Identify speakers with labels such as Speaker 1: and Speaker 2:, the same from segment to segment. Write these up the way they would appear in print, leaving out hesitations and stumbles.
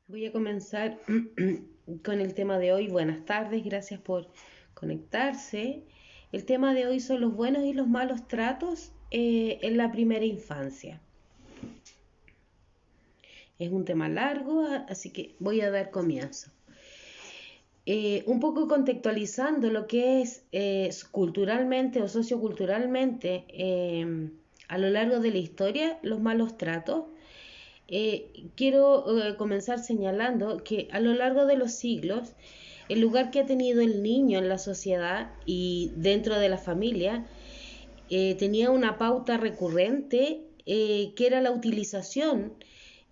Speaker 1: Voy a comenzar con el tema de hoy. Buenas tardes, gracias por conectarse. El tema de hoy son los buenos y los malos tratos en la primera infancia. Es un tema largo, así que voy a dar comienzo. Un poco contextualizando lo que es culturalmente o socioculturalmente a lo largo de la historia, los malos tratos. Quiero comenzar señalando que a lo largo de los siglos, el lugar que ha tenido el niño en la sociedad y dentro de la familia tenía una pauta recurrente que era la utilización,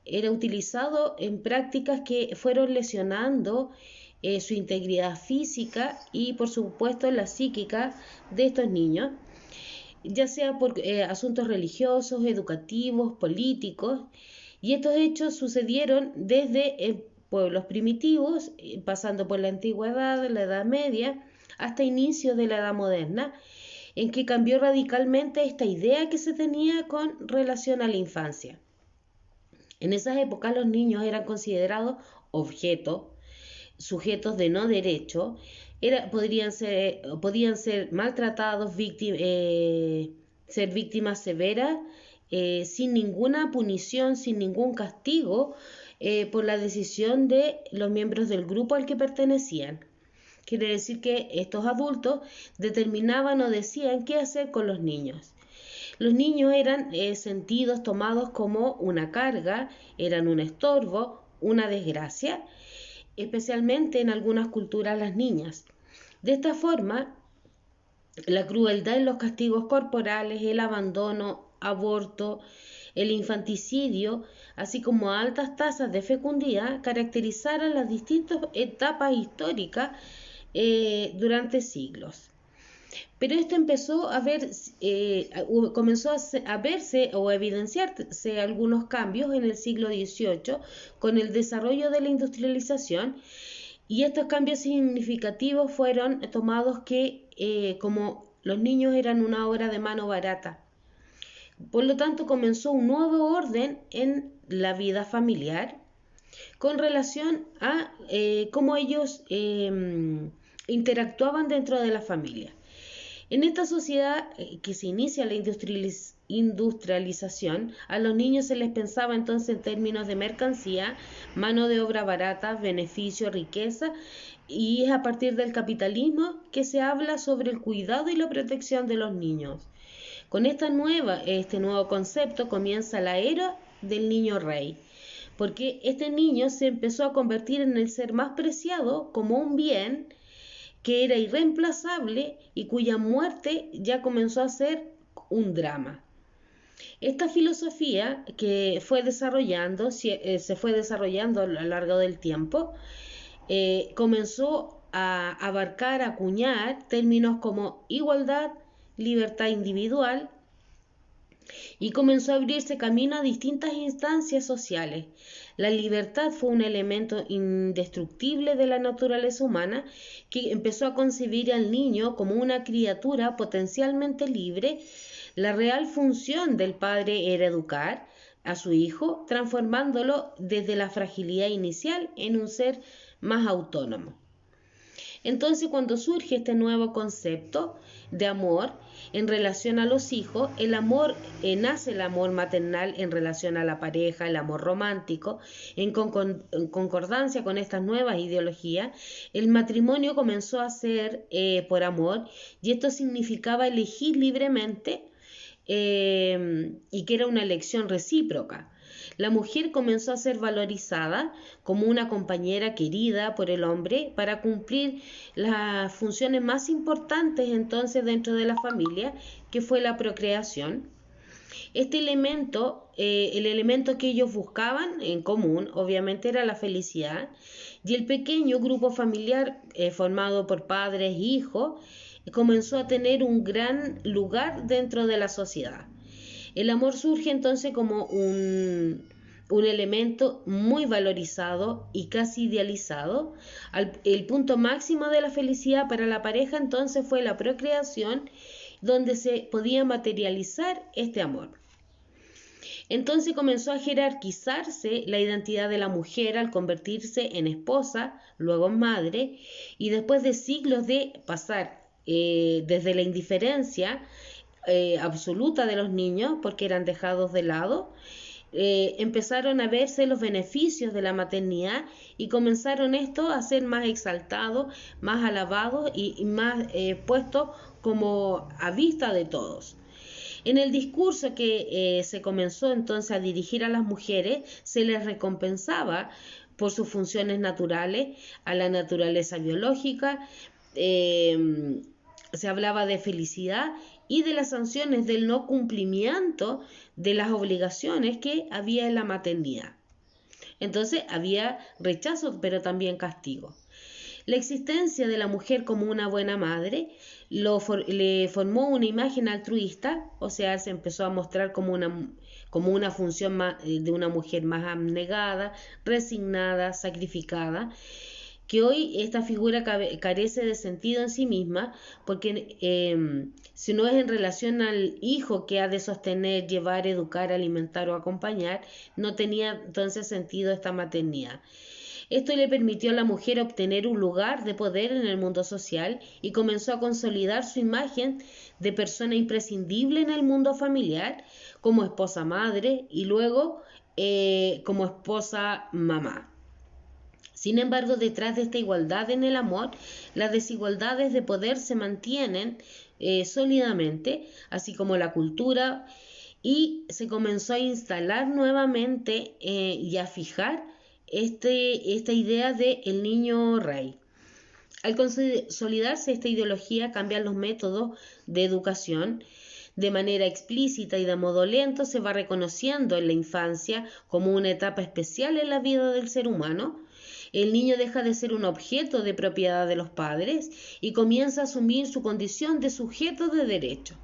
Speaker 1: era utilizado en prácticas que fueron lesionando su integridad física y por supuesto la psíquica de estos niños, ya sea por asuntos religiosos, educativos, políticos, y estos hechos sucedieron desde pueblos primitivos, pasando por la antigüedad, la Edad Media, hasta inicios de la Edad Moderna, en que cambió radicalmente esta idea que se tenía con relación a la infancia. En esas épocas los niños eran considerados objetos, sujetos de no derecho, podían ser maltratados, ser víctimas severas, sin ninguna punición, sin ningún castigo, por la decisión de los miembros del grupo al que pertenecían. Quiere decir que estos adultos determinaban o decían qué hacer con los niños. Los niños eran sentidos, tomados como una carga, eran un estorbo, una desgracia, especialmente en algunas culturas las niñas. De esta forma, la crueldad en los castigos corporales, el abandono, aborto, el infanticidio, así como altas tasas de fecundidad, caracterizaron las distintas etapas históricas durante siglos. Pero esto empezó a ver, comenzó a verse o a evidenciarse algunos cambios en el siglo XVIII con el desarrollo de la industrialización, y estos cambios significativos fueron tomados como los niños eran una obra de mano barata. Por lo tanto, comenzó un nuevo orden en la vida familiar con relación a cómo ellos interactuaban dentro de la familia. En esta sociedad que se inicia la industrialización, a los niños se les pensaba entonces en términos de mercancía, mano de obra barata, beneficio, riqueza, y es a partir del capitalismo que se habla sobre el cuidado y la protección de los niños. Con este nuevo concepto comienza la era del niño rey, porque este niño se empezó a convertir en el ser más preciado como un bien que era irreemplazable y cuya muerte ya comenzó a ser un drama. Esta filosofía que se fue desarrollando a lo largo del tiempo, comenzó a abarcar, a acuñar términos como igualdad, libertad individual, y comenzó a abrirse camino a distintas instancias sociales. La libertad fue un elemento indestructible de la naturaleza humana que empezó a concebir al niño como una criatura potencialmente libre. La real función del padre era educar a su hijo, transformándolo desde la fragilidad inicial en un ser más autónomo. Entonces, cuando surge este nuevo concepto de amor en relación a los hijos, nace el amor maternal en relación a la pareja, el amor romántico, en concordancia con estas nuevas ideologías, el matrimonio comenzó a ser por amor, y esto significaba elegir libremente y que era una elección recíproca. La mujer comenzó a ser valorizada como una compañera querida por el hombre para cumplir las funciones más importantes entonces dentro de la familia, que fue la procreación. Este elemento, el elemento que ellos buscaban en común, obviamente era la felicidad, y el pequeño grupo familiar formado por padres e hijos comenzó a tener un gran lugar dentro de la sociedad. El amor surge entonces como un elemento muy valorizado y casi idealizado. El punto máximo de la felicidad para la pareja entonces fue la procreación, donde se podía materializar este amor. Entonces comenzó a jerarquizarse la identidad de la mujer al convertirse en esposa, luego en madre, y después de siglos de pasar desde la indiferencia absoluta de los niños, porque eran dejados de lado, empezaron a verse los beneficios de la maternidad y comenzaron esto a ser más exaltados, más alabados y más puestos como a vista de todos. En el discurso que se comenzó entonces a dirigir a las mujeres, se les recompensaba por sus funciones naturales, a la naturaleza biológica, se hablaba de felicidad y de las sanciones del no cumplimiento de las obligaciones que había en la maternidad. Entonces había rechazo, pero también castigo. La existencia de la mujer como una buena madre le formó una imagen altruista, o sea, se empezó a mostrar como una función de una mujer más abnegada, resignada, sacrificada, que hoy esta figura carece de sentido en sí misma, porque si no es en relación al hijo que ha de sostener, llevar, educar, alimentar o acompañar, no tenía entonces sentido esta maternidad. Esto le permitió a la mujer obtener un lugar de poder en el mundo social y comenzó a consolidar su imagen de persona imprescindible en el mundo familiar, como esposa madre y luego como esposa mamá. Sin embargo, detrás de esta igualdad en el amor, las desigualdades de poder se mantienen sólidamente, así como la cultura, y se comenzó a instalar nuevamente y a fijar esta idea de el niño rey. Al consolidarse esta ideología, cambian los métodos de educación. De manera explícita y de modo lento se va reconociendo en la infancia como una etapa especial en la vida del ser humano. El niño deja de ser un objeto de propiedad de los padres y comienza a asumir su condición de sujeto de derecho.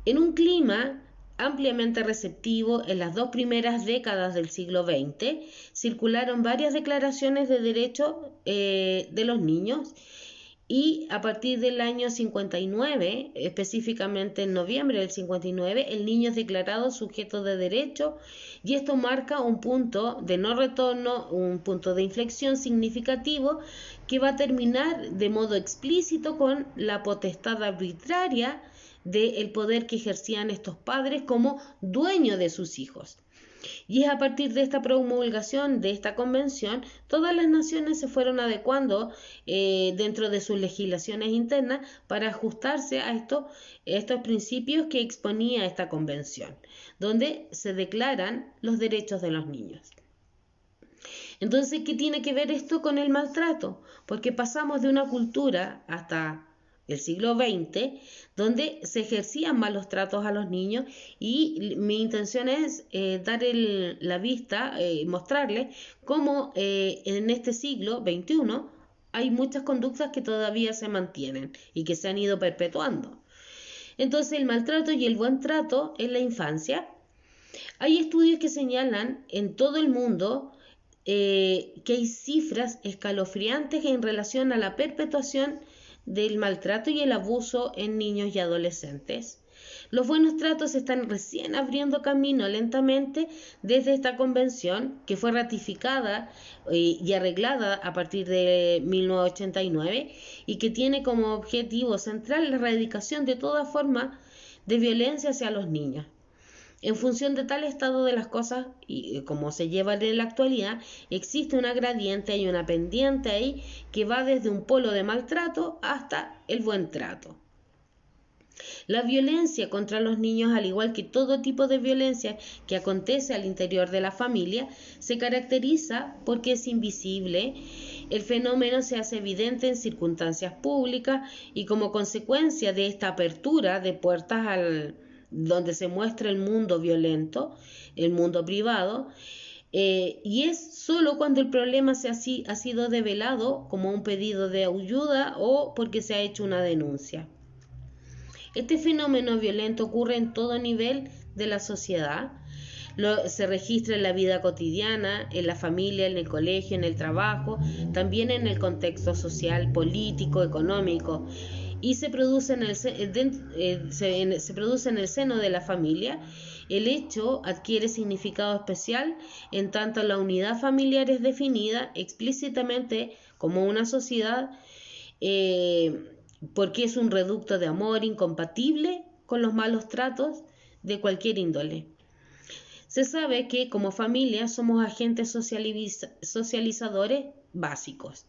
Speaker 1: En un clima ampliamente receptivo, en las 2 primeras décadas del siglo XX, circularon varias declaraciones de derechos de los niños y a partir del año 59, específicamente en noviembre del 59, el niño es declarado sujeto de derecho y esto marca un punto de no retorno, un punto de inflexión significativo que va a terminar de modo explícito con la potestad arbitraria del poder que ejercían estos padres como dueños de sus hijos. Y es a partir de esta promulgación, de esta convención, todas las naciones se fueron adecuando dentro de sus legislaciones internas para ajustarse a estos principios que exponía esta convención, donde se declaran los derechos de los niños. Entonces, ¿qué tiene que ver esto con el maltrato? Porque pasamos de una cultura hasta el siglo XX, donde se ejercían malos tratos a los niños y mi intención es dar la vista, mostrarles cómo en este siglo XXI hay muchas conductas que todavía se mantienen y que se han ido perpetuando. Entonces el maltrato y el buen trato en la infancia. Hay estudios que señalan en todo el mundo que hay cifras escalofriantes en relación a la perpetuación del maltrato y el abuso en niños y adolescentes. Los buenos tratos están recién abriendo camino lentamente desde esta convención que fue ratificada y arreglada a partir de 1989 y que tiene como objetivo central la erradicación de toda forma de violencia hacia los niños. En función de tal estado de las cosas y como se lleva en la actualidad, existe una gradiente y una pendiente ahí que va desde un polo de maltrato hasta el buen trato. La violencia contra los niños, al igual que todo tipo de violencia que acontece al interior de la familia, se caracteriza porque es invisible. El fenómeno se hace evidente en circunstancias públicas y como consecuencia de esta apertura de puertas donde se muestra el mundo violento, el mundo privado, y es solo cuando el problema ha sido develado como un pedido de ayuda o porque se ha hecho una denuncia. Este fenómeno violento ocurre en todo nivel de la sociedad. Se registra en la vida cotidiana, en la familia, en el colegio, en el trabajo, también en el contexto social, político, económico. Y se produce en el seno de la familia El hecho adquiere significado especial en tanto la unidad familiar es definida explícitamente como una sociedad porque es un reducto de amor incompatible con los malos tratos de cualquier índole. Se sabe que como familia somos agentes socializadores básicos.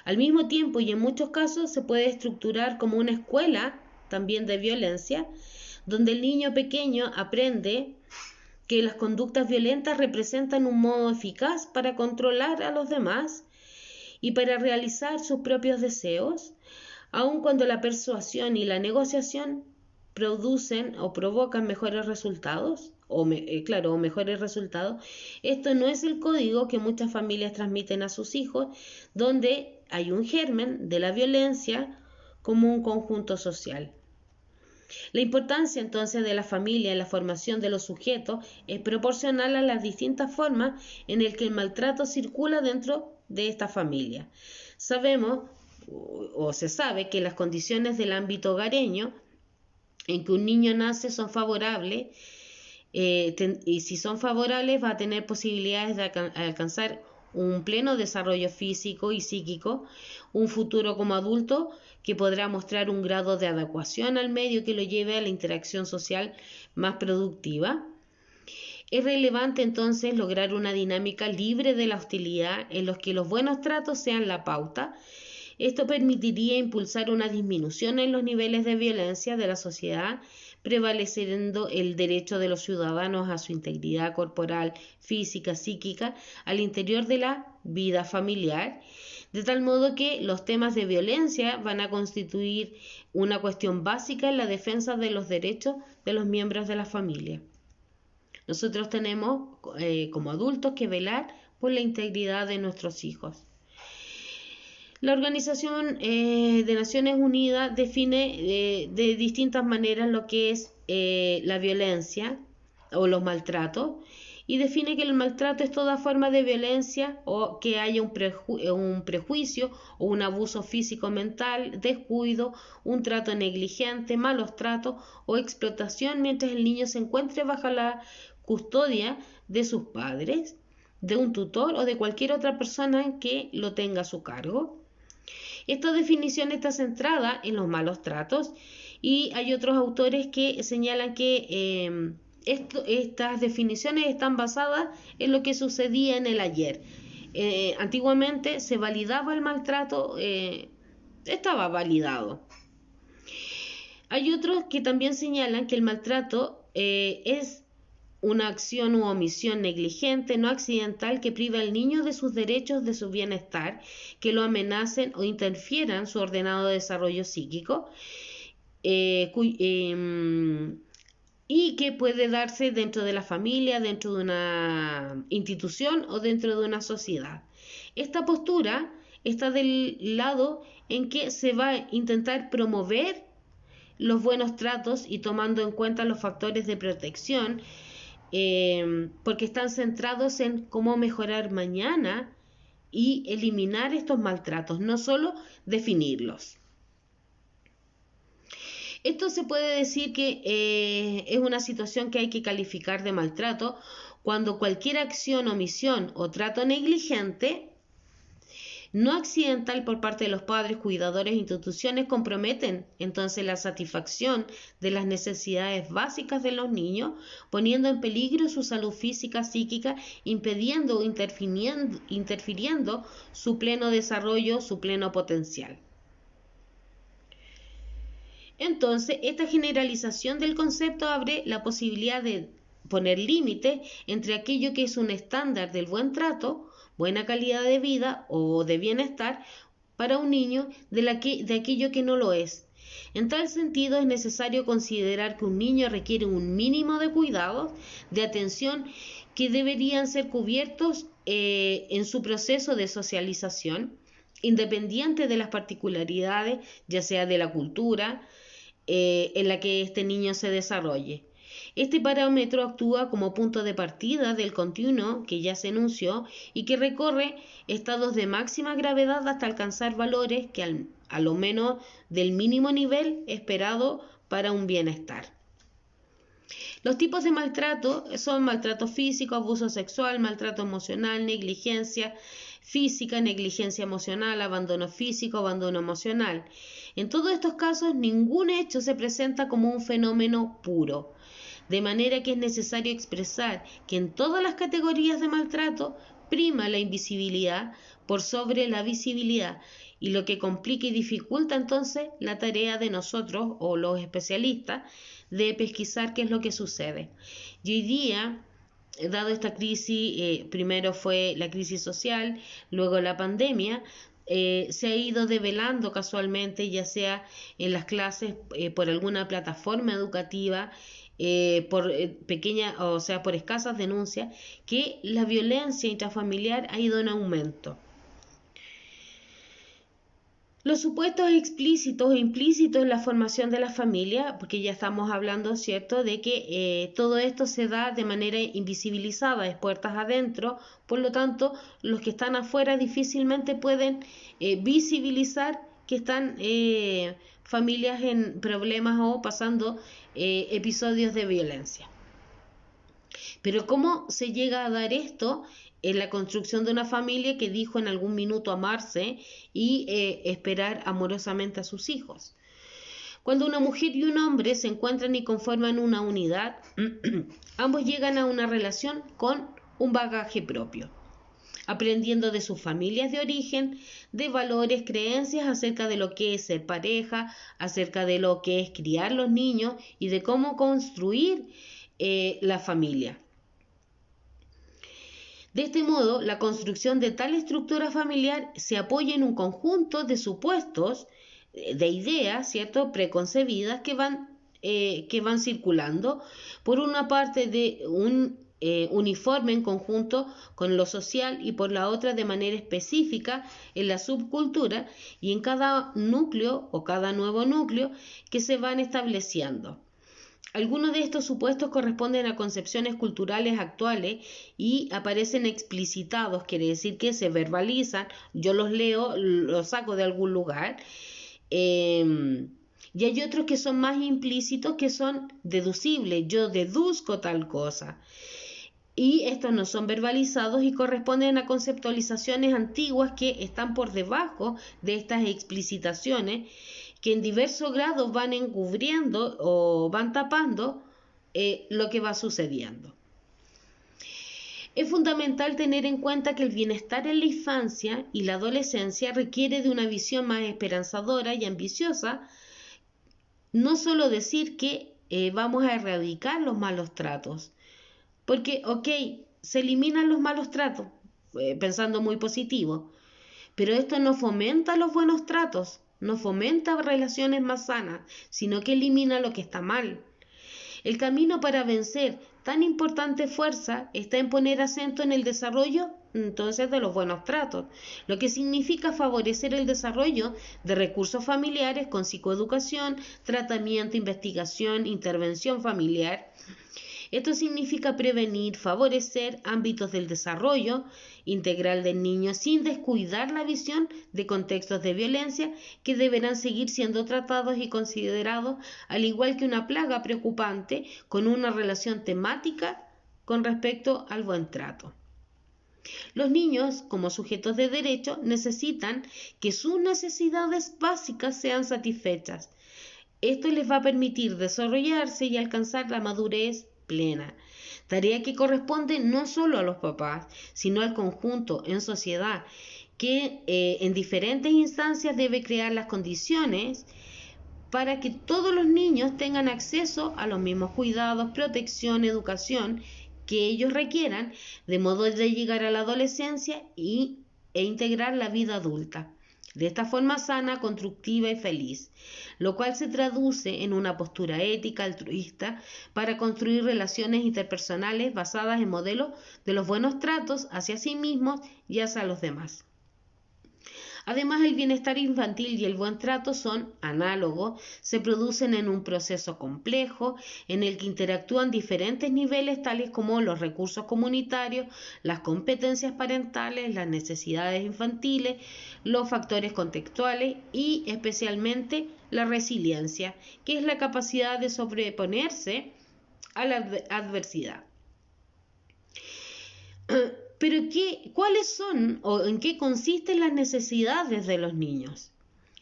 Speaker 1: Al mismo tiempo y en muchos casos se puede estructurar como una escuela también de violencia, donde el niño pequeño aprende que las conductas violentas representan un modo eficaz para controlar a los demás y para realizar sus propios deseos, aun cuando la persuasión y la negociación producen o provocan mejores resultados, o mejores resultados. Esto no es el código que muchas familias transmiten a sus hijos, donde hay un germen de la violencia como un conjunto social. La importancia entonces de la familia en la formación de los sujetos es proporcional a las distintas formas en las que el maltrato circula dentro de esta familia. Sabemos o se sabe que las condiciones del ámbito hogareño en que un niño nace son favorables y si son favorables va a tener posibilidades de alcanzar un pleno desarrollo físico y psíquico, un futuro como adulto que podrá mostrar un grado de adecuación al medio que lo lleve a la interacción social más productiva. Es relevante entonces lograr una dinámica libre de la hostilidad en los que los buenos tratos sean la pauta. Esto permitiría impulsar una disminución en los niveles de violencia de la sociedad, prevaleciendo el derecho de los ciudadanos a su integridad corporal, física, psíquica, al interior de la vida familiar, de tal modo que los temas de violencia van a constituir una cuestión básica en la defensa de los derechos de los miembros de la familia. Nosotros tenemos como adultos que velar por la integridad de nuestros hijos. La Organización de Naciones Unidas define de distintas maneras lo que es la violencia o los maltratos y define que el maltrato es toda forma de violencia o que haya un prejuicio o un abuso físico-mental, descuido, un trato negligente, malos tratos o explotación mientras el niño se encuentre bajo la custodia de sus padres, de un tutor o de cualquier otra persona que lo tenga a su cargo. Esta definición está centrada en los malos tratos y hay otros autores que señalan que estas definiciones están basadas en lo que sucedía en el ayer. Antiguamente se validaba el maltrato, estaba validado. Hay otros que también señalan que el maltrato es una acción u omisión negligente, no accidental, que priva al niño de sus derechos, de su bienestar, que lo amenacen o interfieran su ordenado desarrollo psíquico, y que puede darse dentro de la familia, dentro de una institución o dentro de una sociedad. Esta postura está del lado en que se va a intentar promover los buenos tratos y tomando en cuenta los factores de protección, porque están centrados en cómo mejorar mañana y eliminar estos maltratos, no solo definirlos. Esto se puede decir que es una situación que hay que calificar de maltrato cuando cualquier acción, omisión o trato negligente no accidental por parte de los padres, cuidadores e instituciones comprometen entonces la satisfacción de las necesidades básicas de los niños, poniendo en peligro su salud física, psíquica, impidiendo o interfiriendo su pleno desarrollo, su pleno potencial. Entonces, esta generalización del concepto abre la posibilidad de poner límite entre aquello que es un estándar del buen trato, buena calidad de vida o de bienestar para un niño de aquello que no lo es. En tal sentido, es necesario considerar que un niño requiere un mínimo de cuidados, de atención que deberían ser cubiertos en su proceso de socialización, independiente de las particularidades, ya sea de la cultura en la que este niño se desarrolle. Este parámetro actúa como punto de partida del continuo que ya se enunció y que recorre estados de máxima gravedad hasta alcanzar valores que a lo menos del mínimo nivel esperado para un bienestar. Los tipos de maltrato son maltrato físico, abuso sexual, maltrato emocional, negligencia física, negligencia emocional, abandono físico, abandono emocional. En todos estos casos, ningún hecho se presenta como un fenómeno puro, de manera que es necesario expresar que en todas las categorías de maltrato prima la invisibilidad por sobre la visibilidad, y lo que complica y dificulta entonces la tarea de nosotros o los especialistas de pesquisar qué es lo que sucede. Y hoy día, dado esta crisis, primero fue la crisis social, luego la pandemia, se ha ido develando casualmente, ya sea en las clases por alguna plataforma educativa, por pequeñas, o sea, por escasas denuncias, que la violencia intrafamiliar ha ido en aumento. Los supuestos explícitos e implícitos en la formación de la familia, porque ya estamos hablando, ¿cierto?, de que todo esto se da de manera invisibilizada, es puertas adentro, por lo tanto, los que están afuera difícilmente pueden visibilizar que están familias en problemas o pasando episodios de violencia. Pero ¿cómo se llega a dar esto en la construcción de una familia que dijo en algún minuto amarse y esperar amorosamente a sus hijos? Cuando una mujer y un hombre se encuentran y conforman una unidad, ambos llegan a una relación con un bagaje propio, aprendiendo de sus familias de origen, de valores, creencias acerca de lo que es ser pareja, acerca de lo que es criar los niños y de cómo construir la familia. De este modo, la construcción de tal estructura familiar se apoya en un conjunto de supuestos, de ideas, ¿cierto?, preconcebidas que van circulando, por una parte de un uniforme en conjunto con lo social y por la otra de manera específica en la subcultura y en cada núcleo o cada nuevo núcleo que se van estableciendo. Algunos de estos supuestos corresponden a concepciones culturales actuales y aparecen explicitados, quiere decir que se verbalizan, yo los leo, los saco de algún lugar, y hay otros que son más implícitos, que son deducibles, yo deduzco tal cosa. Y estos no son verbalizados y corresponden a conceptualizaciones antiguas que están por debajo de estas explicitaciones, que en diversos grados van encubriendo o van tapando lo que va sucediendo. Es fundamental tener en cuenta que el bienestar en la infancia y la adolescencia requiere de una visión más esperanzadora y ambiciosa, no solo decir que vamos a erradicar los malos tratos, porque, se eliminan los malos tratos, pensando muy positivo, pero esto no fomenta los buenos tratos, no fomenta relaciones más sanas, sino que elimina lo que está mal. El camino para vencer tan importante fuerza está en poner acento en el desarrollo entonces de los buenos tratos, lo que significa favorecer el desarrollo de recursos familiares con psicoeducación, tratamiento, investigación, intervención familiar. Esto significa prevenir, favorecer ámbitos del desarrollo integral del niño sin descuidar la visión de contextos de violencia que deberán seguir siendo tratados y considerados al igual que una plaga preocupante con una relación temática con respecto al buen trato. Los niños, como sujetos de derecho, necesitan que sus necesidades básicas sean satisfechas. Esto les va a permitir desarrollarse y alcanzar la madurez plena, tarea que corresponde no solo a los papás, sino al conjunto en sociedad, que en diferentes instancias debe crear las condiciones para que todos los niños tengan acceso a los mismos cuidados, protección, educación que ellos requieran, de modo de llegar a la adolescencia e integrar la vida adulta de esta forma sana, constructiva y feliz, lo cual se traduce en una postura ética, altruista, para construir relaciones interpersonales basadas en modelos de los buenos tratos hacia sí mismos y hacia los demás. Además, el bienestar infantil y el buen trato son análogos, se producen en un proceso complejo en el que interactúan diferentes niveles tales como los recursos comunitarios, las competencias parentales, las necesidades infantiles, los factores contextuales y especialmente la resiliencia, que es la capacidad de sobreponerse a la adversidad. Pero ¿cuáles son o en qué consisten las necesidades de los niños?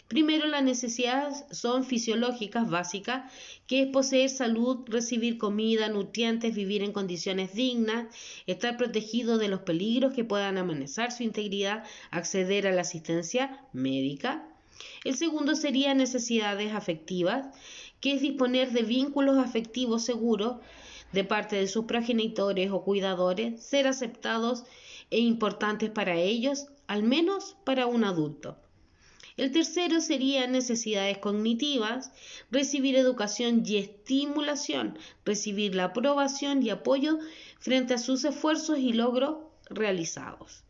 Speaker 1: Primero, las necesidades son fisiológicas básicas, que es poseer salud, recibir comida, nutrientes, vivir en condiciones dignas, estar protegido de los peligros que puedan amenazar su integridad, acceder a la asistencia médica. El segundo sería necesidades afectivas, que es disponer de vínculos afectivos seguros de parte de sus progenitores o cuidadores, ser aceptados e importantes para ellos, al menos para un adulto. El tercero sería necesidades cognitivas, recibir educación y estimulación, recibir la aprobación y apoyo frente a sus esfuerzos y logros realizados.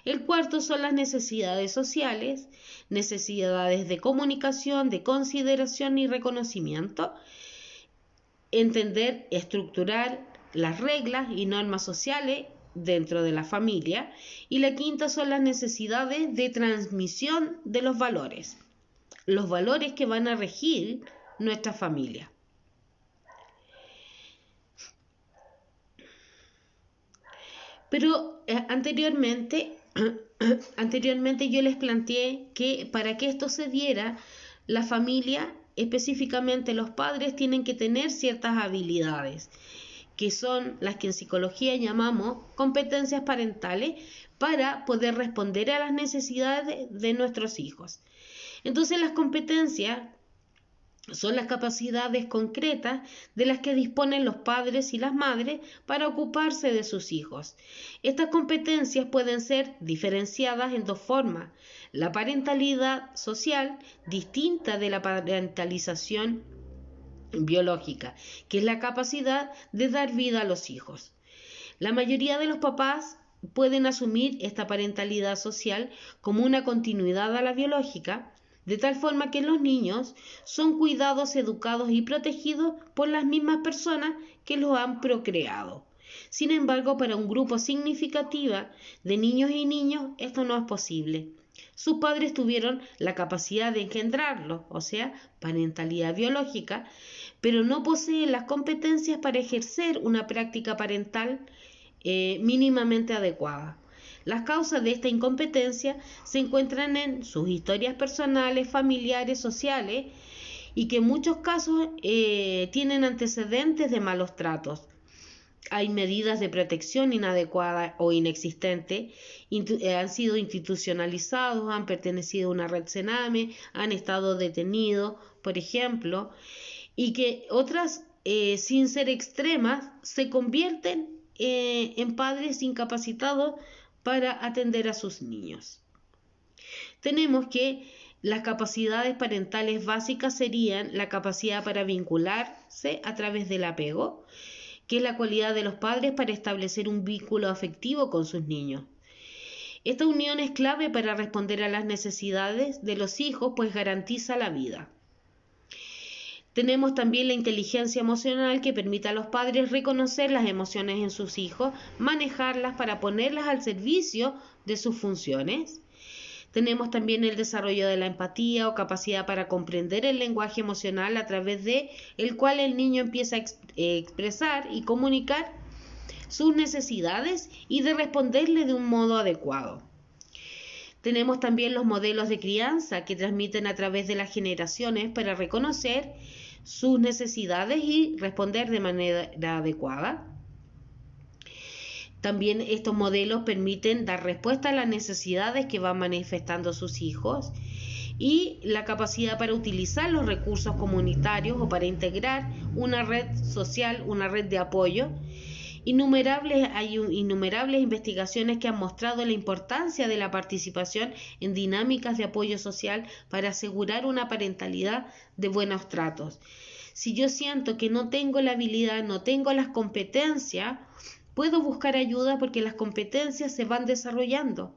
Speaker 1: El cuarto son las necesidades sociales, necesidades de comunicación, de consideración y reconocimiento, entender, estructurar las reglas y normas sociales dentro de la familia, y la quinta son las necesidades de transmisión de los valores que van a regir nuestra familia. Pero anteriormente yo les planteé que para que esto se diera, la familia, específicamente los padres, tienen que tener ciertas habilidades, que son las que en psicología llamamos competencias parentales, para poder responder a las necesidades de nuestros hijos. Entonces, las competencias son las capacidades concretas de las que disponen los padres y las madres para ocuparse de sus hijos. Estas competencias pueden ser diferenciadas en dos formas: la parentalidad social, distinta de la parentalización biológica, que es la capacidad de dar vida a los hijos. La mayoría de los papás pueden asumir esta parentalidad social como una continuidad a la biológica, de tal forma que los niños son cuidados, educados y protegidos por las mismas personas que los han procreado. Sin embargo, para un grupo significativo de niños y niñas esto no es posible. Sus padres tuvieron la capacidad de engendrarlos, o sea, parentalidad biológica, pero no poseen las competencias para ejercer una práctica parental mínimamente adecuada. Las causas de esta incompetencia se encuentran en sus historias personales, familiares, sociales, y que en muchos casos tienen antecedentes de malos tratos. Hay medidas de protección inadecuadas o inexistentes, han sido institucionalizados, han pertenecido a una red Sename, han estado detenidos, por ejemplo, y que otras, sin ser extremas, se convierten en padres incapacitados para atender a sus niños. Tenemos que las capacidades parentales básicas serían la capacidad para vincularse a través del apego, que es la cualidad de los padres para establecer un vínculo afectivo con sus niños. Esta unión es clave para responder a las necesidades de los hijos, pues garantiza la vida. Tenemos también la inteligencia emocional, que permite a los padres reconocer las emociones en sus hijos, manejarlas para ponerlas al servicio de sus funciones. Tenemos también el desarrollo de la empatía o capacidad para comprender el lenguaje emocional, a través de el cual el niño empieza a expresar y comunicar sus necesidades y de responderle de un modo adecuado. Tenemos también los modelos de crianza, que transmiten a través de las generaciones para reconocer sus necesidades y responder de manera adecuada. También estos modelos permiten dar respuesta a las necesidades que van manifestando sus hijos, y la capacidad para utilizar los recursos comunitarios o para integrar una red social, una red de apoyo. Hay innumerables investigaciones que han mostrado la importancia de la participación en dinámicas de apoyo social para asegurar una parentalidad de buenos tratos. Si yo siento que no tengo la habilidad, no tengo las competencias, puedo buscar ayuda, porque las competencias se van desarrollando,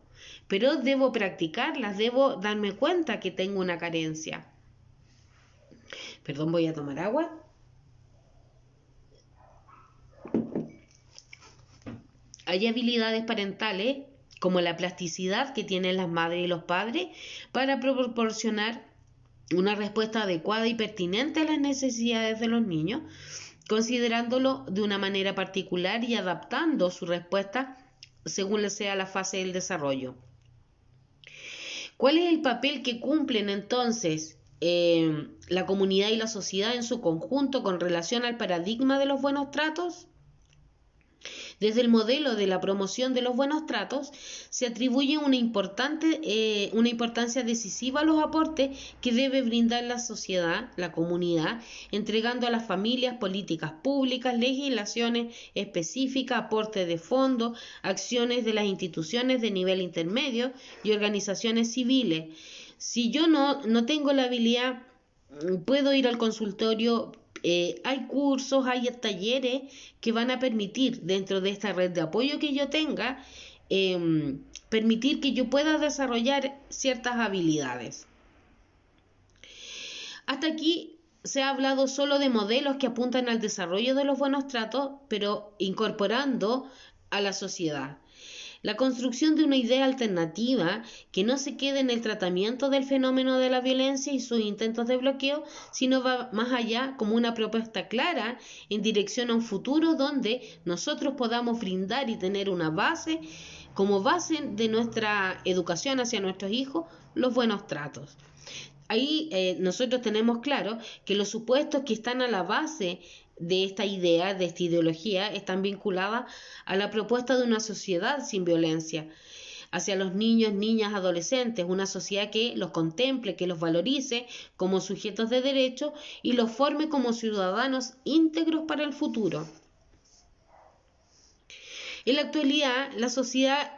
Speaker 1: pero debo practicarlas, debo darme cuenta que tengo una carencia. Perdón, voy a tomar agua. Hay habilidades parentales, como la plasticidad que tienen las madres y los padres, para proporcionar una respuesta adecuada y pertinente a las necesidades de los niños. considerándolo de una manera particular y adaptando su respuesta según sea la fase del desarrollo. ¿Cuál es el papel que cumplen entonces la comunidad y la sociedad en su conjunto con relación al paradigma de los buenos tratos? Desde el modelo de la promoción de los buenos tratos se atribuye una importancia decisiva a los aportes que debe brindar la sociedad, la comunidad, entregando a las familias políticas públicas, legislaciones específicas, aportes de fondos, acciones de las instituciones de nivel intermedio y organizaciones civiles. Si yo no tengo la habilidad, puedo ir al consultorio. Hay cursos, hay talleres que van a permitir, dentro de esta red de apoyo que yo tenga, permitir que yo pueda desarrollar ciertas habilidades. Hasta aquí se ha hablado solo de modelos que apuntan al desarrollo de los buenos tratos, pero incorporando a la sociedad. La construcción de una idea alternativa que no se quede en el tratamiento del fenómeno de la violencia y sus intentos de bloqueo, sino va más allá como una propuesta clara en dirección a un futuro donde nosotros podamos brindar y tener una base, como base de nuestra educación hacia nuestros hijos, los buenos tratos. Ahí nosotros tenemos claro que los supuestos que están a la base de esta idea, de esta ideología, están vinculadas a la propuesta de una sociedad sin violencia hacia los niños, niñas, adolescentes, una sociedad que los contemple, que los valorice como sujetos de derecho y los forme como ciudadanos íntegros para el futuro. En la actualidad,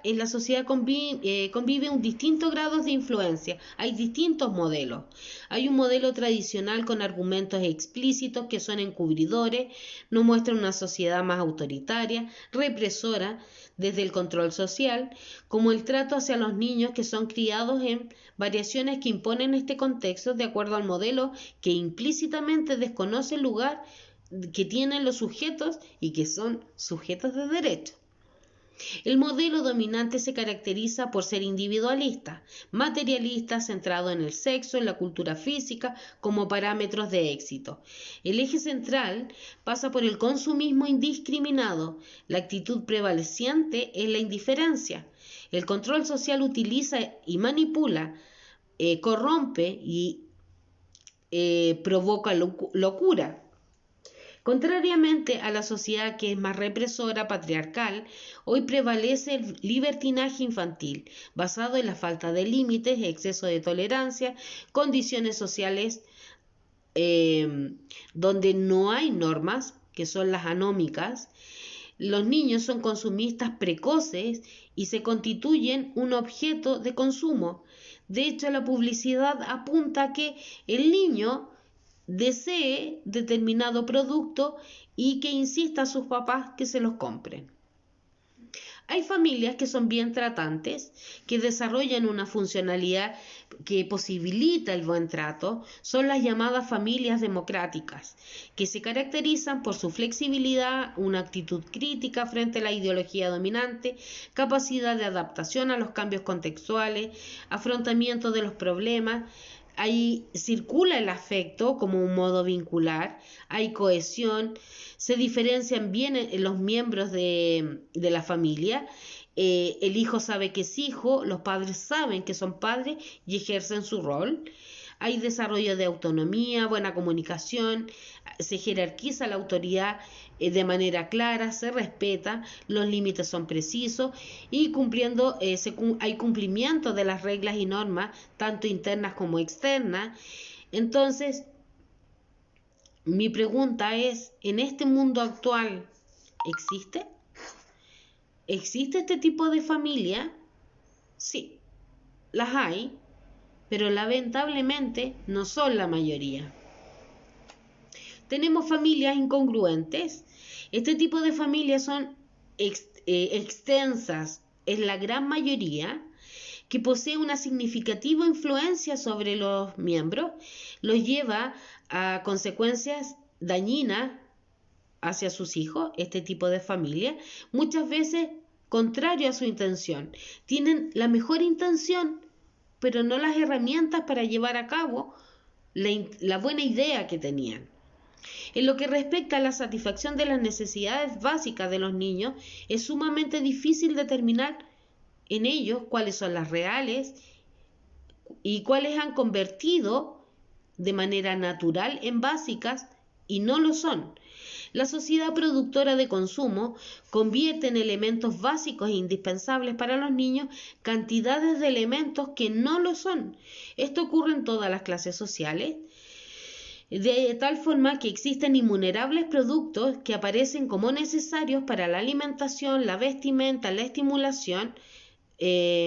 Speaker 1: en la sociedad convive distintos grados de influencia. Hay distintos modelos. Hay un modelo tradicional con argumentos explícitos que son encubridores, nos muestra una sociedad más autoritaria, represora desde el control social, como el trato hacia los niños que son criados en variaciones que imponen este contexto de acuerdo al modelo que implícitamente desconoce el lugar que tienen los sujetos y que son sujetos de derecho. El modelo dominante se caracteriza por ser individualista, materialista, centrado en el sexo, en la cultura física, como parámetros de éxito. El eje central pasa por el consumismo indiscriminado. La actitud prevaleciente es la indiferencia. El control social utiliza y manipula, corrompe y provoca locura. Contrariamente a la sociedad que es más represora, patriarcal, hoy prevalece el libertinaje infantil, basado en la falta de límites, exceso de tolerancia, condiciones sociales donde no hay normas, que son las anómicas. Los niños son consumistas precoces y se constituyen un objeto de consumo. De hecho, la publicidad apunta a que el niño desee determinado producto y que insista a sus papás que se los compren. Hay familias que son bien tratantes, que desarrollan una funcionalidad que posibilita el buen trato, son las llamadas familias democráticas, que se caracterizan por su flexibilidad, una actitud crítica frente a la ideología dominante, capacidad de adaptación a los cambios contextuales, afrontamiento de los problemas. Ahí circula el afecto como un modo vincular, hay cohesión, se diferencian bien los miembros de la familia, el hijo sabe que es hijo, los padres saben que son padres y ejercen su rol. Hay desarrollo de autonomía, buena comunicación, se jerarquiza la autoridad de manera clara, se respeta, los límites son precisos y hay cumplimiento de las reglas y normas, tanto internas como externas. Entonces, mi pregunta es, ¿en este mundo actual existe? ¿Existe este tipo de familia? Sí, las hay, pero lamentablemente no son la mayoría. Tenemos familias incongruentes. Este tipo de familias son extensas, en la gran mayoría, que posee una significativa influencia sobre los miembros, los lleva a consecuencias dañinas hacia sus hijos, este tipo de familia, muchas veces contrario a su intención. Tienen la mejor intención, pero no las herramientas para llevar a cabo la buena idea que tenían. En lo que respecta a la satisfacción de las necesidades básicas de los niños, es sumamente difícil determinar en ellos cuáles son las reales y cuáles han convertido de manera natural en básicas y no lo son. La sociedad productora de consumo convierte en elementos básicos e indispensables para los niños cantidades de elementos que no lo son. Esto ocurre en todas las clases sociales, de tal forma que existen innumerables productos que aparecen como necesarios para la alimentación, la vestimenta, la estimulación,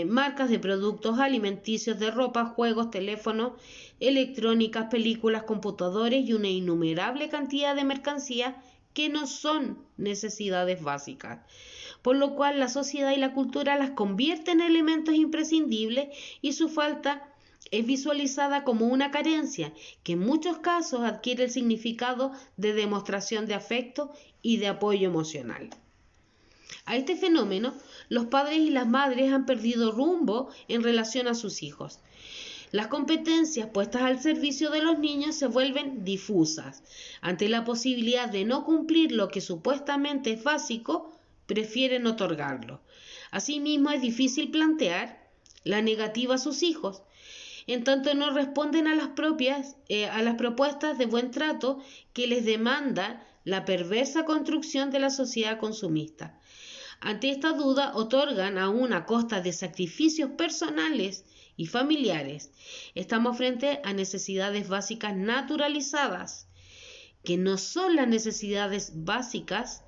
Speaker 1: marcas de productos alimenticios, de ropa, juegos, teléfonos, electrónicas, películas, computadores y una innumerable cantidad de mercancías que no son necesidades básicas, por lo cual la sociedad y la cultura las convierte en elementos imprescindibles y su falta es visualizada como una carencia que en muchos casos adquiere el significado de demostración de afecto y de apoyo emocional. A este fenómeno, los padres y las madres han perdido rumbo en relación a sus hijos. Las competencias puestas al servicio de los niños se vuelven difusas. Ante la posibilidad de no cumplir lo que supuestamente es básico, prefieren otorgarlo. Asimismo, es difícil plantear la negativa a sus hijos, en tanto no responden a las propuestas de buen trato que les demanda la perversa construcción de la sociedad consumista. Ante esta duda, otorgan aún a costa de sacrificios personales y familiares. Estamos frente a necesidades básicas naturalizadas, que no son las necesidades básicas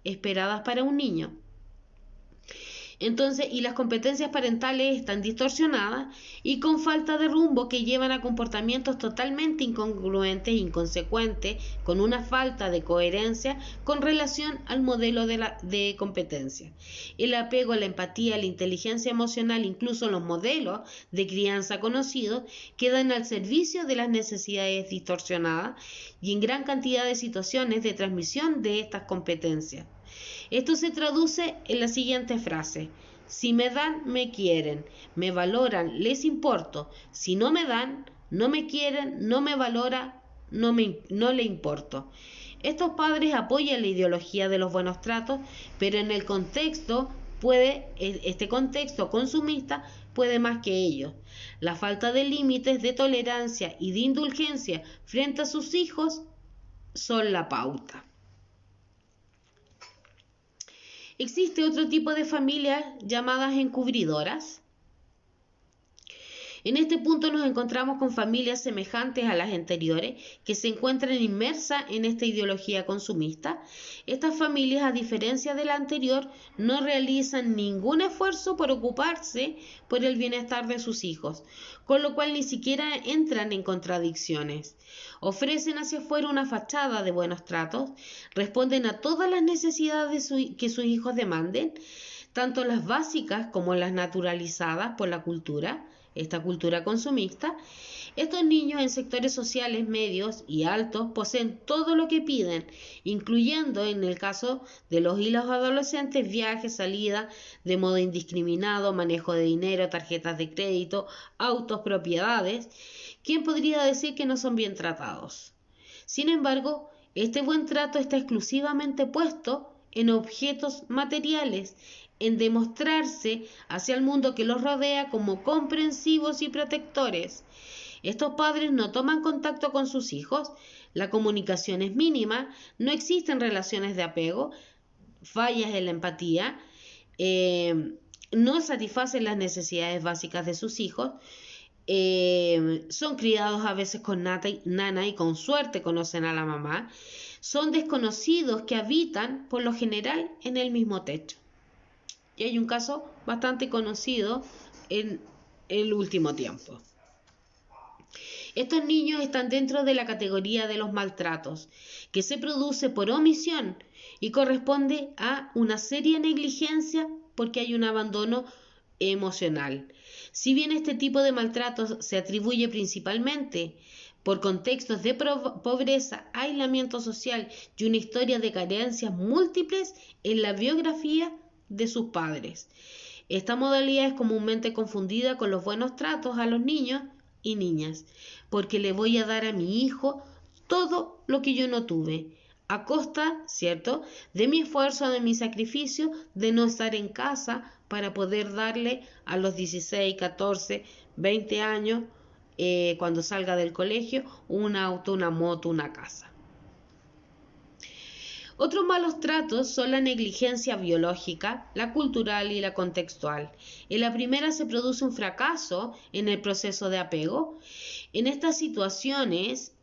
Speaker 1: esperadas para un niño. Entonces, y las competencias parentales están distorsionadas y con falta de rumbo que llevan a comportamientos totalmente incongruentes e inconsecuentes, con una falta de coherencia con relación al modelo de competencia. El apego a la empatía, la inteligencia emocional, incluso los modelos de crianza conocidos, quedan al servicio de las necesidades distorsionadas y en gran cantidad de situaciones de transmisión de estas competencias. Esto se traduce en la siguiente frase: si me dan, me quieren, me valoran, les importo; si no me dan, no me quieren, no me valora, no le importo. Estos padres apoyan la ideología de los buenos tratos, pero en el contexto este contexto consumista puede más que ellos. La falta de límites, de tolerancia y de indulgencia frente a sus hijos son la pauta. Existe otro tipo de familias llamadas encubridoras. En este punto nos encontramos con familias semejantes a las anteriores que se encuentran inmersas en esta ideología consumista. Estas familias, a diferencia de la anterior, no realizan ningún esfuerzo por ocuparse por el bienestar de sus hijos, con lo cual ni siquiera entran en contradicciones. Ofrecen hacia afuera una fachada de buenos tratos, responden a todas las necesidades que sus hijos demanden, tanto las básicas como las naturalizadas por la cultura, esta cultura consumista. Estos niños en sectores sociales medios y altos poseen todo lo que piden, incluyendo, en el caso de los y los adolescentes, viajes, salidas de modo indiscriminado, manejo de dinero, tarjetas de crédito, autos, propiedades. ¿Quién podría decir que no son bien tratados? Sin embargo, este buen trato está exclusivamente puesto en objetos materiales, en demostrarse hacia el mundo que los rodea como comprensivos y protectores. Estos padres no toman contacto con sus hijos, la comunicación es mínima, no existen relaciones de apego, fallas en la empatía, no satisfacen las necesidades básicas de sus hijos, son criados a veces con nana y con suerte conocen a la mamá, son desconocidos que habitan por lo general en el mismo techo. Y hay un caso bastante conocido en el último tiempo. Estos niños están dentro de la categoría de los maltratos, que se produce por omisión y corresponde a una seria negligencia porque hay un abandono emocional. Si bien este tipo de maltratos se atribuye principalmente por contextos de pobreza, aislamiento social y una historia de carencias múltiples en la biografía de sus padres. Esta modalidad es comúnmente confundida con los buenos tratos a los niños y niñas, porque le voy a dar a mi hijo todo lo que yo no tuve, a costa, ¿cierto?, de mi esfuerzo, de mi sacrificio, de no estar en casa para poder darle a los 16, 14, 20 años, cuando salga del colegio, un auto, una moto, una casa. Otros malos tratos son la negligencia biológica, la cultural y la contextual. En la primera se produce un fracaso en el proceso de apego. En estas situaciones,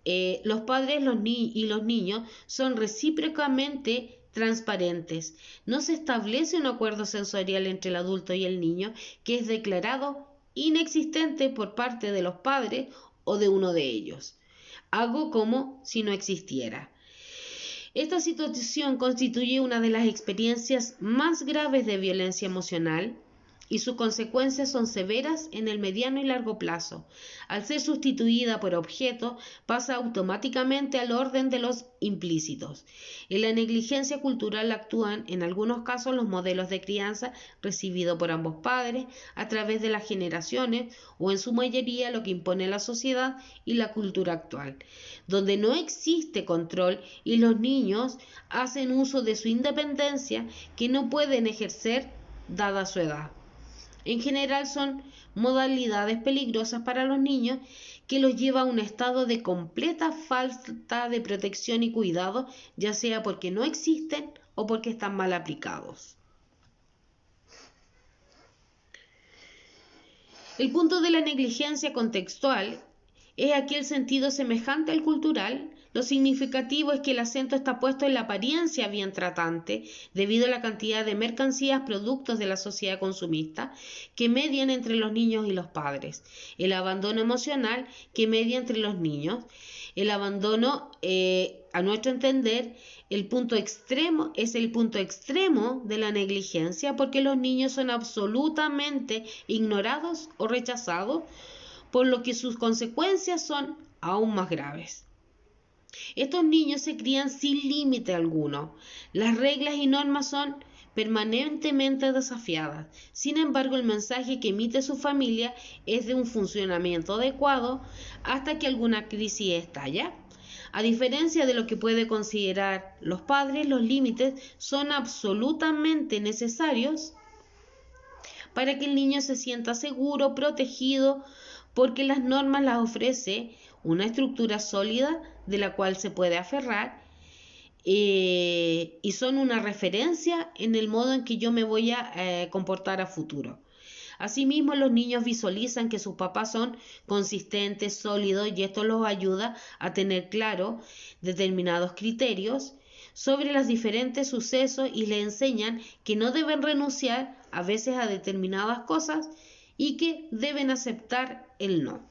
Speaker 1: los padres y los niños son recíprocamente transparentes. No se establece un acuerdo sensorial entre el adulto y el niño que es declarado inexistente por parte de los padres o de uno de ellos. Hago como si no existiera. Esta situación constituye una de las experiencias más graves de violencia emocional y sus consecuencias son severas en el mediano y largo plazo. Al ser sustituida por objeto, pasa automáticamente al orden de los implícitos. En la negligencia cultural actúan en algunos casos los modelos de crianza recibidos por ambos padres a través de las generaciones o en su mayoría lo que impone la sociedad y la cultura actual, donde no existe control y los niños hacen uso de su independencia que no pueden ejercer dada su edad. En general son modalidades peligrosas para los niños que los lleva a un estado de completa falta de protección y cuidado, ya sea porque no existen o porque están mal aplicados. El punto de la negligencia contextual es aquel sentido semejante al cultural. Lo significativo es que el acento está puesto en la apariencia bien tratante, debido a la cantidad de mercancías productos de la sociedad consumista que median entre los niños y los padres, el abandono emocional que media entre los niños, el abandono, a nuestro entender, es el punto extremo de la negligencia porque los niños son absolutamente ignorados o rechazados, por lo que sus consecuencias son aún más graves. Estos niños se crían sin límite alguno. Las reglas y normas son permanentemente desafiadas. Sin embargo, el mensaje que emite su familia es de un funcionamiento adecuado hasta que alguna crisis estalla. A diferencia de lo que puede considerar los padres, los límites son absolutamente necesarios para que el niño se sienta seguro, protegido, porque las normas las ofrece una estructura sólida de la cual se puede aferrar y son una referencia en el modo en que yo me voy a comportar a futuro. Asimismo, los niños visualizan que sus papás son consistentes, sólidos, y esto los ayuda a tener claro determinados criterios sobre los diferentes sucesos y les enseñan que no deben renunciar a veces a determinadas cosas y que deben aceptar el no.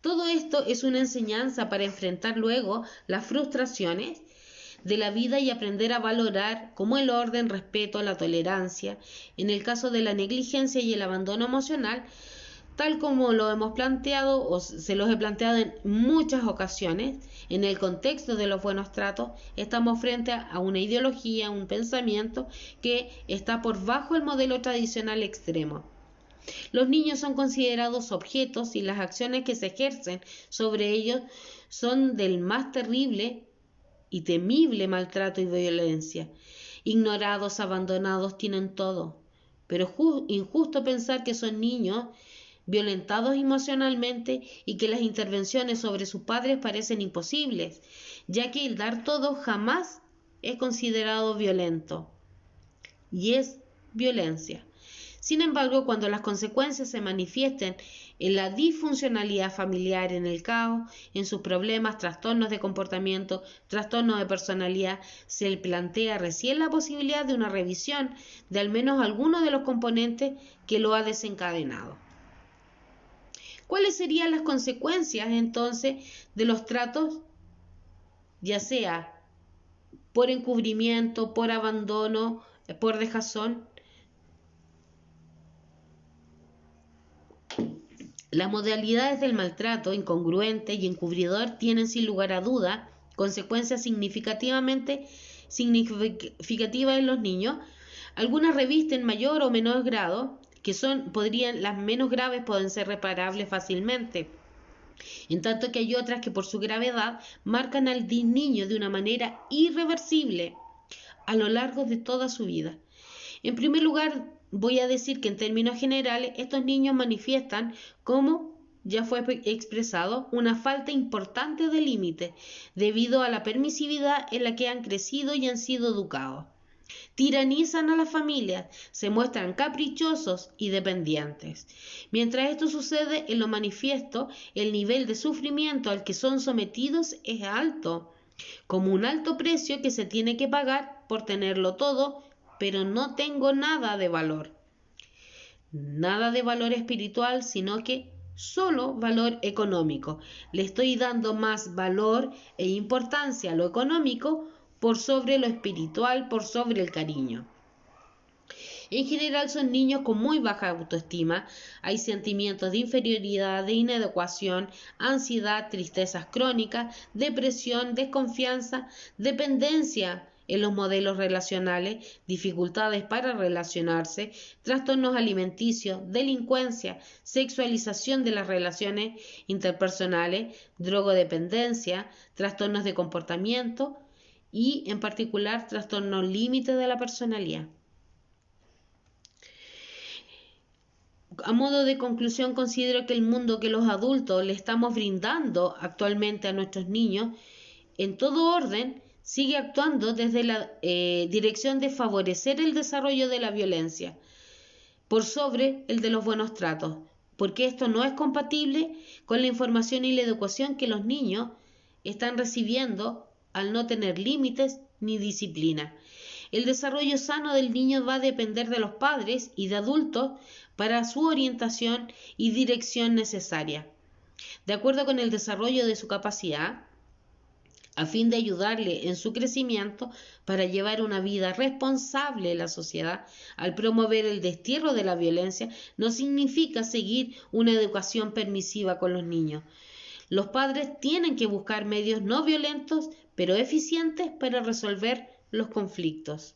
Speaker 1: Todo esto es una enseñanza para enfrentar luego las frustraciones de la vida y aprender a valorar como el orden, respeto, la tolerancia, en el caso de la negligencia y el abandono emocional, tal como lo hemos planteado o se los he planteado en muchas ocasiones. En el contexto de los buenos tratos estamos frente a una ideología, un pensamiento que está por bajo el modelo tradicional extremo. Los niños son considerados objetos y las acciones que se ejercen sobre ellos son del más terrible y temible maltrato y violencia. Ignorados, abandonados, tienen todo, pero injusto pensar que son niños violentados emocionalmente y que las intervenciones sobre sus padres parecen imposibles, ya que el dar todo jamás es considerado violento y es violencia. Sin embargo, cuando las consecuencias se manifiesten en la disfuncionalidad familiar, en el caos, en sus problemas, trastornos de comportamiento, trastornos de personalidad, se plantea recién la posibilidad de una revisión de al menos alguno de los componentes que lo ha desencadenado. ¿Cuáles serían las consecuencias entonces de los tratos, ya sea por encubrimiento, por abandono, por dejazón? Las modalidades del maltrato incongruente y encubridor tienen sin lugar a duda consecuencias significativas en los niños. Algunas revisten mayor o menor grado, las menos graves pueden ser reparables fácilmente. en tanto que hay otras que por su gravedad marcan al niño de una manera irreversible a lo largo de toda su vida. En primer lugar, voy a decir que en términos generales estos niños manifiestan, como ya fue expresado, una falta importante de límites debido a la permisividad en la que han crecido y han sido educados. Tiranizan a las familias, se muestran caprichosos y dependientes. Mientras esto sucede en lo manifiesto, el nivel de sufrimiento al que son sometidos es alto, como un alto precio que se tiene que pagar por tenerlo todo, pero no tengo nada de valor. Nada de valor espiritual, sino que solo valor económico. Le estoy dando más valor e importancia a lo económico por sobre lo espiritual, por sobre el cariño. En general son niños con muy baja autoestima, hay sentimientos de inferioridad, de inadecuación, ansiedad, tristezas crónicas, depresión, desconfianza, dependencia en los modelos relacionales, dificultades para relacionarse, trastornos alimenticios, delincuencia, sexualización de las relaciones interpersonales, drogodependencia, trastornos de comportamiento y en particular trastornos límite de la personalidad. A modo de conclusión, considero que el mundo que los adultos le estamos brindando actualmente a nuestros niños, en todo orden, sigue actuando desde la dirección de favorecer el desarrollo de la violencia por sobre el de los buenos tratos, porque esto no es compatible con la información y la educación que los niños están recibiendo al no tener límites ni disciplina. El desarrollo sano del niño va a depender de los padres y de adultos para su orientación y dirección necesaria, de acuerdo con el desarrollo de su capacidad, a fin de ayudarle en su crecimiento para llevar una vida responsable en la sociedad. Al promover el destierro de la violencia, no significa seguir una educación permisiva con los niños. Los padres tienen que buscar medios no violentos, pero eficientes para resolver los conflictos.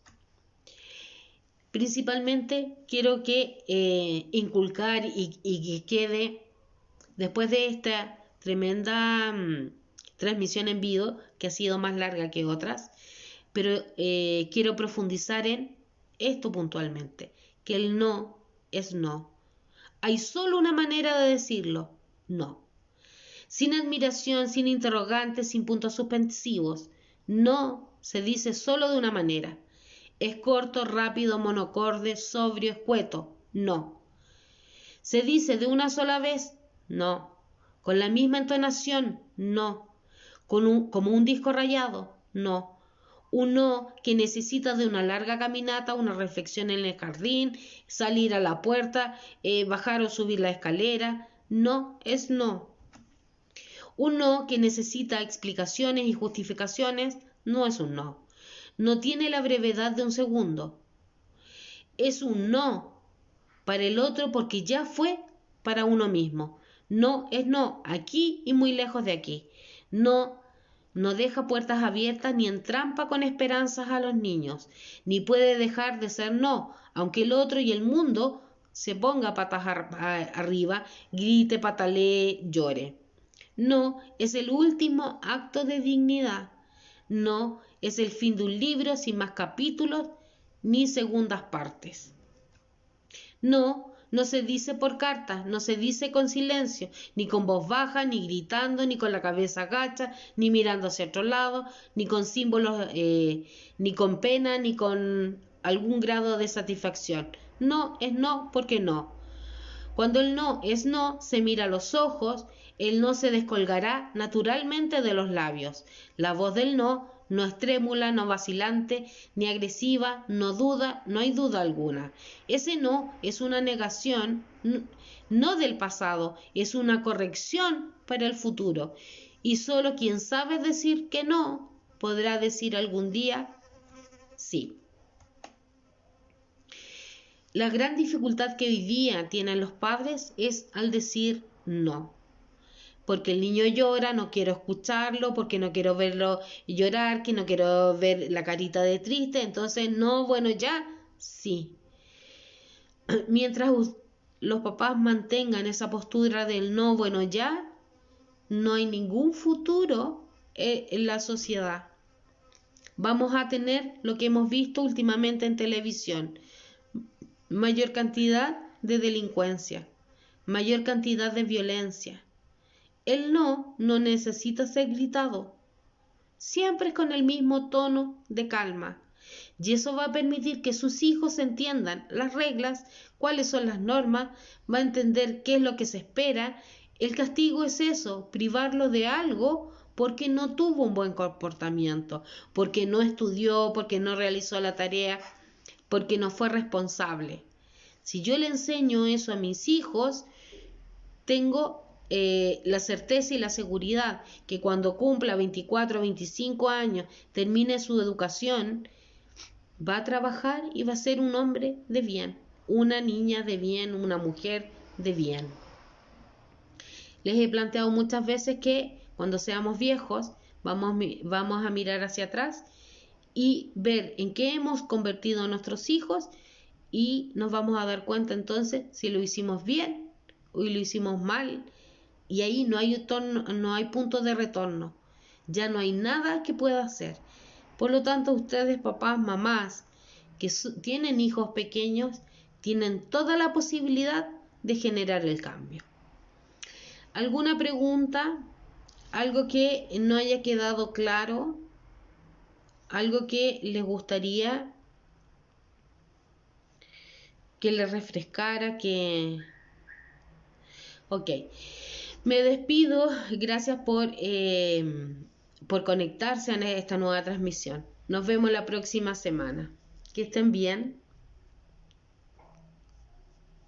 Speaker 1: Principalmente quiero que inculcar y que quede, después de esta tremenda transmisión en vivo, que ha sido más larga que otras, pero quiero profundizar en esto puntualmente, que el no es no. Hay solo una manera de decirlo, no. Sin admiración, sin interrogantes, sin puntos suspensivos. No se dice solo de una manera. Es corto, rápido, monocorde, sobrio, escueto. No. ¿Se dice de una sola vez? No. ¿Con la misma entonación? No. ¿Como un disco rayado? No. Un no que necesita de una larga caminata, una reflexión en el jardín, salir a la puerta, bajar o subir la escalera. No es no. Un no que necesita explicaciones y justificaciones no es un no. No tiene la brevedad de un segundo. Es un no para el otro porque ya fue para uno mismo. No es no aquí y muy lejos de aquí. No deja puertas abiertas ni entrampa con esperanzas a los niños, ni puede dejar de ser no, aunque el otro y el mundo se ponga patas arriba, grite, patalee, llore. No es el último acto de dignidad. No es el fin de un libro sin más capítulos ni segundas partes. No se dice por carta, no se dice con silencio, ni con voz baja, ni gritando, ni con la cabeza agacha, ni mirando hacia otro lado, ni con símbolos, ni con pena, ni con algún grado de satisfacción. No es no porque no. Cuando el no es no, se mira a los ojos, el no se descolgará naturalmente de los labios. La voz del no es trémula, no vacilante, ni agresiva, no duda, no hay duda alguna. Ese no es una negación, no del pasado, es una corrección para el futuro. Y solo quien sabe decir que no podrá decir algún día sí. La gran dificultad que hoy día tienen los padres es al decir no. Porque el niño llora, no quiero escucharlo, porque no quiero verlo llorar, que no quiero ver la carita de triste, entonces no, bueno, ya, sí. Mientras los papás mantengan esa postura del no, bueno, ya, no hay ningún futuro en la sociedad. Vamos a tener lo que hemos visto últimamente en televisión: mayor cantidad de delincuencia, mayor cantidad de violencia. El no necesita ser gritado, siempre es con el mismo tono de calma. Y eso va a permitir que sus hijos entiendan las reglas, cuáles son las normas, va a entender qué es lo que se espera. El castigo es eso, privarlo de algo porque no tuvo un buen comportamiento, porque no estudió, porque no realizó la tarea, porque no fue responsable. Si yo le enseño eso a mis hijos, tengo la certeza y la seguridad que cuando cumpla 24 o 25 años, termine su educación, va a trabajar y va a ser un hombre de bien, una niña de bien, una mujer de bien. Les he planteado muchas veces que cuando seamos viejos vamos a mirar hacia atrás y ver en qué hemos convertido a nuestros hijos, y nos vamos a dar cuenta entonces si lo hicimos bien o lo hicimos mal, y ahí no hay punto de retorno, ya no hay nada que pueda hacer. Por lo tanto, ustedes, papás, mamás, que tienen hijos pequeños, tienen toda la posibilidad de generar el cambio. ¿Alguna pregunta? ¿Algo que no haya quedado claro? ¿Algo que les gustaría que les refrescara? Ok. Me despido. Gracias por conectarse a esta nueva transmisión. Nos vemos la próxima semana. Que estén bien.